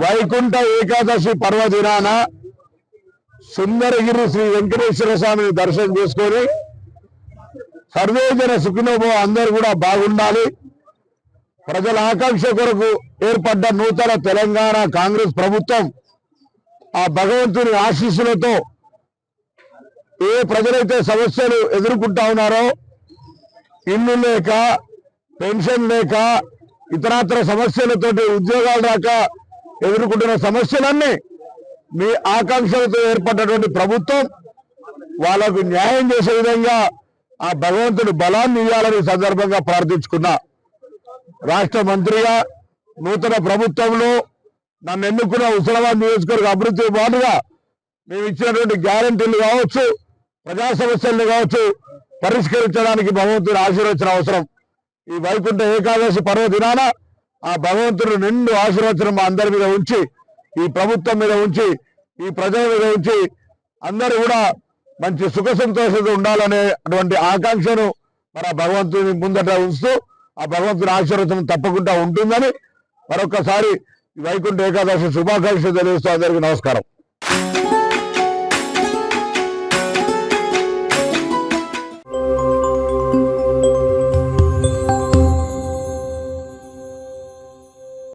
వైకుంఠ ఏకాదశి పర్వదినాన సుందరగిరి శ్రీ వెంకటేశ్వర స్వామిని దర్శనం చేసుకొని సర్వేజన సుఖినోభవ అందరూ కూడా బాగుండాలి. ప్రజల ఆకాంక్ష కొరకు ఏర్పడ్డ నూతన తెలంగాణ కాంగ్రెస్ ప్రభుత్వం ఆ భగవంతుని ఆశీస్సులతో ఏ ప్రజలైతే సమస్యలు ఎదుర్కొంటా ఉన్నారో, ఇల్లు లేక, పెన్షన్ లేక, ఇతరాతర సమస్యలతోటి ఉద్యోగాలు రాక ఎదుర్కొంటున్న సమస్యలన్నీ మీ ఆకాంక్షలతో ఏర్పడ్డటువంటి ప్రభుత్వం వాళ్ళకు న్యాయం చేసే విధంగా ఆ భగవంతుడి బలాన్ని ఇవ్వాలని సందర్భంగా ప్రార్థించుకున్నా. రాష్ట్ర మంత్రిగా నూతన ప్రభుత్వంలో నన్ను ఎన్నుకున్న హుస్నాబాద్ నియోజకవర్గ అభివృద్ధి బాటుగా మేము ఇచ్చినటువంటి గ్యారంటీలు కావచ్చు, ప్రజా సమస్యలు కావచ్చు, పరిష్కరించడానికి భగవంతుడి ఆశీర్వచన అవసరం. ఈ వైకుంఠ ఏకాదశి పర్వదినాన ఆ భగవంతుడు నిండు ఆశీర్వచనం మా అందరి మీద ఉంచి, ఈ ప్రభుత్వం మీద ఉంచి, ఈ ప్రజల మీద ఉంచి అందరూ కూడా మంచి సుఖ సంతోషంతో ఉండాలనేటువంటి ఆకాంక్షను మన భగవంతుని ముందట ఉంచుతూ ఆ భగవంతుని ఆశీర్వచనం తప్పకుండా ఉంటుందని మరొకసారి వైకుంఠ ఏకాదశి శుభాకాంక్షలు తెలియజేస్తూ అందరికీ నమస్కారం.